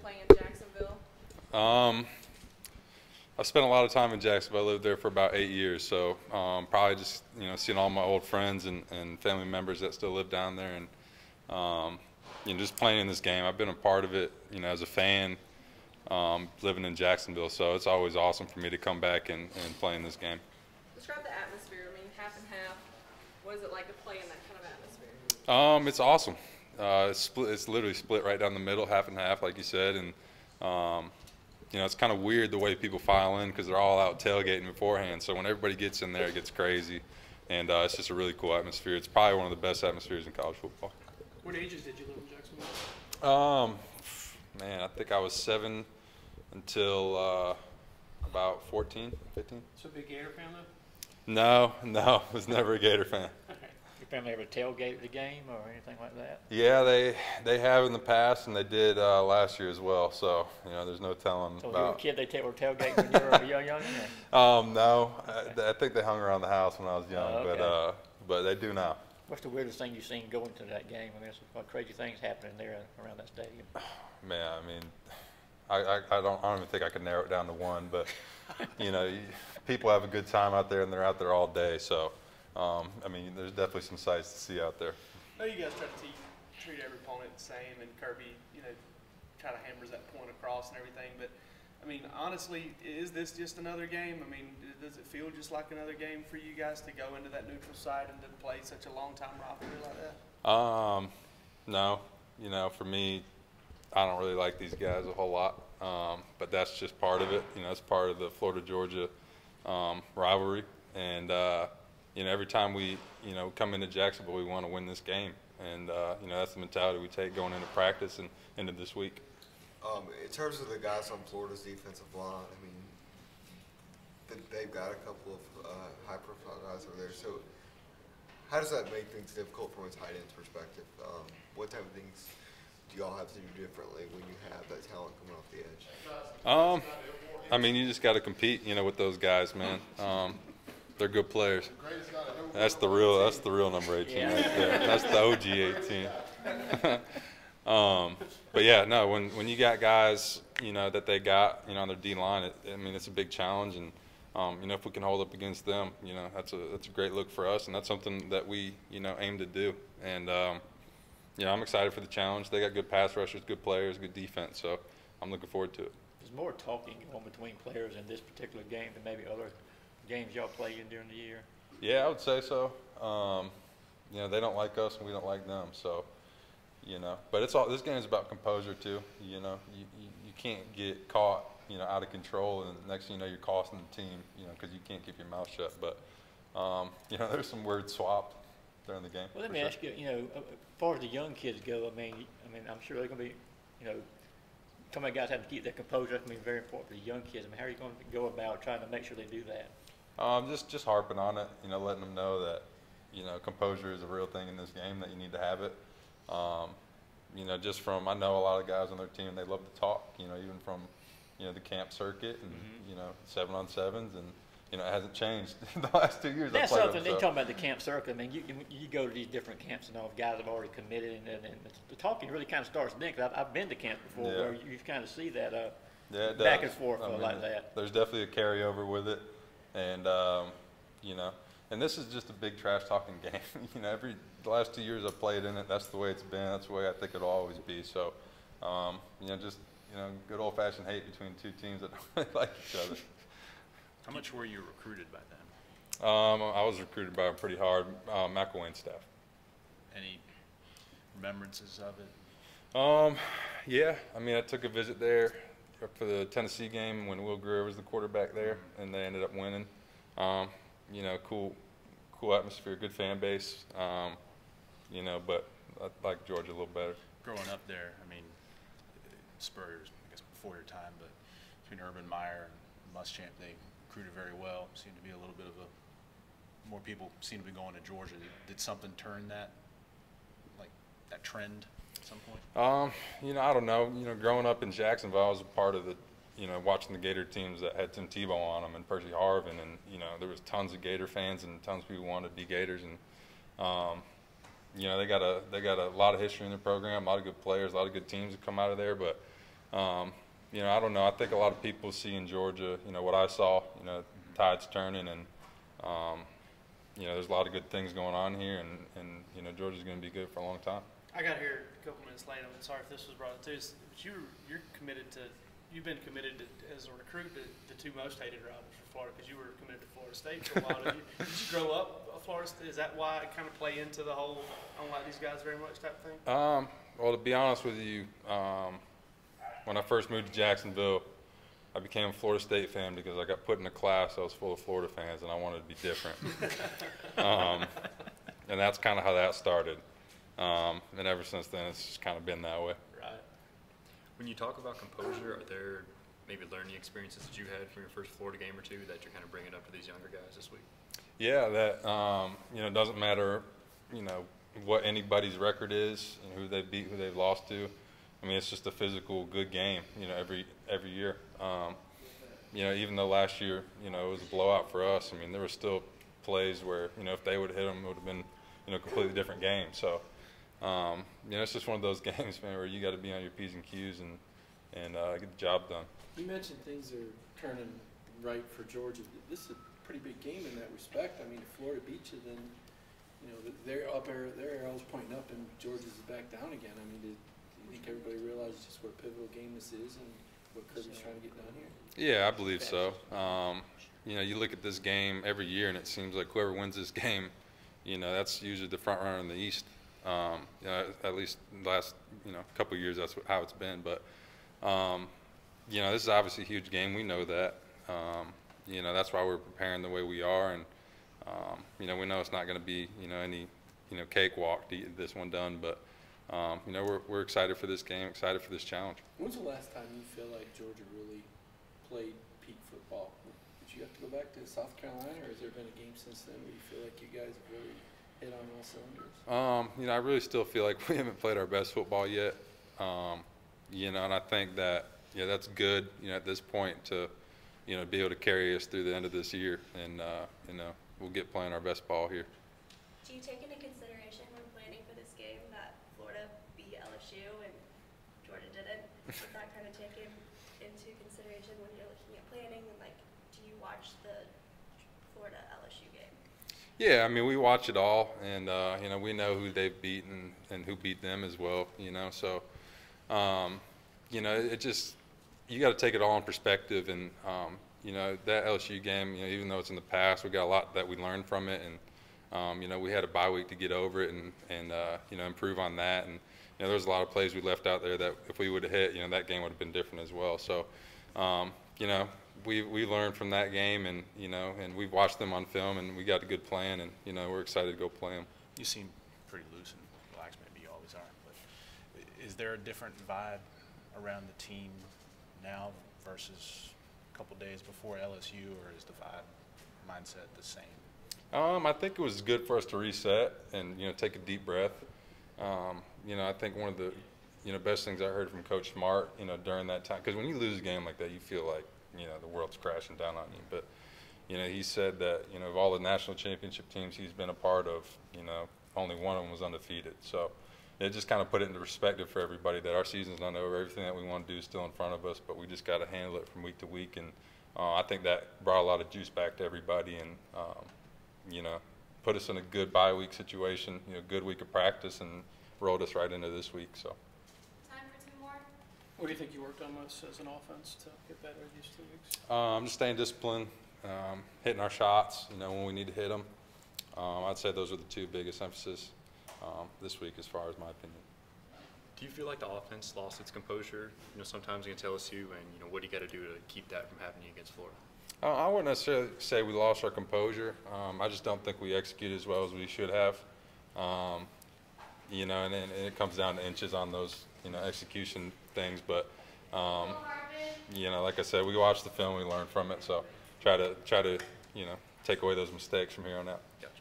playing in Jacksonville? I spent a lot of time in Jacksonville. I lived there for about 8 years, so probably just seeing all my old friends and family members that still live down there, and just playing in this game. I've been a part of it, as a fan, living in Jacksonville. So it's always awesome for me to come back and play in this game. Describe the atmosphere. I mean, half and half. What is it like to play in that kind of atmosphere? It's awesome. It's literally split right down the middle, half and half, like you said, and it's kind of weird the way people file in because they're all out tailgating beforehand. So when everybody gets in there, it gets crazy, and it's just a really cool atmosphere. It's probably one of the best atmospheres in college football. What ages did you live in Jacksonville? Man, I think I was 7 until about 14, 15. So big Gator fan though? No, I was never a Gator fan. Your family ever tailgate the game or anything like that? Yeah, they have in the past, and they did last year as well. So there's no telling. So about. When you were a kid, they were tailgating when you were young? No, I think they hung around the house when I was young, okay. but they do now. What's the weirdest thing you've seen going to that game? I mean, there's some crazy things happening there around that stadium. Man, I mean, I don't even think I could narrow it down to one, but people have a good time out there, and they're out there all day. So, I mean, there's definitely some sights to see out there. I know you guys try to treat every opponent the same, and Kirby, kind of hammers that point across and everything. But I mean, honestly, is this just another game? I mean, does it feel just like another game for you guys to go into that neutral site and to play such a long-time rivalry like that? No. For me, I don't really like these guys a whole lot, but that's just part of it. It's part of the Florida-Georgia rivalry, and every time we come into Jacksonville, we want to win this game, and that's the mentality we take going into practice and into this week. In terms of the guys on Florida's defensive line, I mean, they've got a couple of high-profile guys over there. So, how does that make things difficult from a tight end's perspective? What type of things do y'all have to do differently when you have that talent coming off the edge? I mean, you just got to compete, with those guys, man. They're good players. That's the real number 18 right there. That's the OG 18. But yeah, no. When you got guys, that they got, on their D line, I mean, it's a big challenge, and if we can hold up against them, that's a great look for us, and that's something that we, aim to do. And I'm excited for the challenge. They got good pass rushers, good players, good defense, so I'm looking forward to it. There's more talking going between players in this particular game than maybe other games y'all play in during the year. Yeah, I would say so. They don't like us and we don't like them, so but it's all, this game is about composure too. You can't get caught out of control, and the next thing you know, you're costing the team because you can't keep your mouth shut. But there's some words swapped during the game. Well, let me ask you, as far as the young kids go, I mean I'm sure they're going to be some of the guys have to keep their composure. That's going to be very important for the young kids. I mean, how are you going to go about trying to make sure they do that? Just harping on it, letting them know that, composure is a real thing in this game, that you need to have it. I know a lot of guys on their team, they love to talk, even from, the camp circuit and, 7-on-7s, and, it hasn't changed in the last 2 years. That's something, they talking about the camp circuit. I mean, you go to these different camps and all, guys have already committed, and the talking really kind of starts then, because I've been to camps before where you kind of see that back and forth like that. There's definitely a carryover with it. And, and this is just a big trash talking game. The last 2 years I've played in it, that's the way it's been. That's the way I think it'll always be. So, good old fashioned hate between two teams that don't really like each other. How much were you recruited by them? I was recruited by them pretty hard, McElwain's staff. Any remembrances of it? Yeah, I mean, I took a visit there for the Tennessee game when Will Greer was the quarterback there, and they ended up winning. Cool atmosphere, good fan base. But I like Georgia a little better. Growing up there, I mean, Spurs, I guess before your time, but between Urban Meyer and Muschamp, they recruited very well. Seemed to be a little bit of more people seem to be going to Georgia. Did something turn that trend at some point? I don't know. Growing up in Jacksonville, I was a part of the, watching the Gator teams that had Tim Tebow on them and Percy Harvin, and there was tons of Gator fans and tons of people who wanted to be Gators, and they got a lot of history in their program, a lot of good players, a lot of good teams that come out of there, but You know, I don't know. I think a lot of people see in Georgia, you know, what I saw, you know, tide's turning, and, you know, there's a lot of good things going on here, and you know, Georgia's going to be good for a long time. I got here a couple minutes late. I'm sorry if this was brought up too. But you're committed to, you've been committed to, as a recruit, to the two most hated rivals for Florida, because you were committed to Florida State for a while. Did you grow up a Florida State? Is that why it kind of play into the whole I don't like these guys very much type thing? Well, to be honest with you, when I first moved to Jacksonville, I became a Florida State fan because I got put in a class that was full of Florida fans, and I wanted to be different. And that's kind of how that started. And ever since then, it's just kind of been that way. Right. When you talk about composure, are there maybe learning experiences that you had from your first Florida game or two that you're kind of bringing up to these younger guys this week? Yeah, that you know, doesn't matter, you know, what anybody's record is and who they beat, who they've lost to. I mean, it's just a physical, good game, you know, every year. You know, even though last year, you know, it was a blowout for us. I mean, there were still plays where, you know, if they would have hit them, it would have been, you know, a completely different game. So, you know, it's just one of those games, man, where you got to be on your P's and Q's and get the job done. You mentioned things are turning right for Georgia. This is a pretty big game in that respect. I mean, if Florida beats you, then, you know, their arrows pointing up and Georgia's back down again. I mean, do you think everybody realizes just what a pivotal game this is and what Kirby's trying to get done here? Yeah, I believe so. You know, you look at this game every year, and it seems like whoever wins this game, you know, that's usually the front runner in the East. You know, at least the last, you know, couple of years, that's how it's been. But, you know, this is obviously a huge game. We know that. You know, that's why we're preparing the way we are. And, you know, we know it's not going to be, you know, any, you know, cakewalk to get this one done. But, you know, we're excited for this game, excited for this challenge. When's the last time you feel like Georgia really played peak football? Did you have to go back to South Carolina, or has there been a game since then where you feel like you guys have really hit on all cylinders? You know, I really still feel like we haven't played our best football yet. You know, and I think that, yeah, that's good, you know, at this point to, you know, be able to carry us through the end of this year. And, you know, we'll get playing our best ball here. Do you take into consideration when planning for this game that Florida beat LSU and Georgia didn't? Is that kind of taken into consideration when you're looking at planning? And, like, do you watch the Florida LSU game? Yeah, I mean, we watch it all, and you know, we know who they've beaten and who beat them as well. You know, so you know, it just, you got to take it all in perspective. And you know, that LSU game, you know, even though it's in the past, we got a lot that we learned from it, and you know, we had a bye week to get over it and you know, improve on that. And you know, there's a lot of plays we left out there that if we would have hit, you know, that game would have been different as well. So you know, we learned from that game, and you know, and we've watched them on film, and we got a good plan, and you know, we're excited to go play them. You seem pretty loose and relaxed, maybe you always are, but is there a different vibe around the team now versus a couple days before LSU, or is the vibe mindset the same? I think it was good for us to reset and, you know, take a deep breath. You know, I think one of the, you know, best things I heard from Coach Smart, you know, during that time, because when you lose a game like that, you feel like, you know, the world's crashing down on you. But, you know, he said that, you know, of all the national championship teams he's been a part of, you know, only one of them was undefeated. So it just kind of put it into perspective for everybody that our season's not over. Everything that we want to do is still in front of us, but we just got to handle it from week to week. And I think that brought a lot of juice back to everybody, and you know, put us in a good bye week situation, you know, good week of practice, and rolled us right into this week. So. Time for two more. What do you think you worked on most as an offense to get better these 2 weeks? Just staying disciplined, hitting our shots, you know, when we need to hit them. I'd say those are the two biggest emphasis this week, as far as my opinion. Do you feel like the offense lost its composure, you know, sometimes against LSU, and, you know, what do you got to do to keep that from happening against Florida? I wouldn't necessarily say we lost our composure. I just don't think we executed as well as we should have. You know, and it comes down to inches on those, you know, execution things. But, you know, like I said, we watched the film, we learned from it. So try to, you know, take away those mistakes from here on out. Gotcha.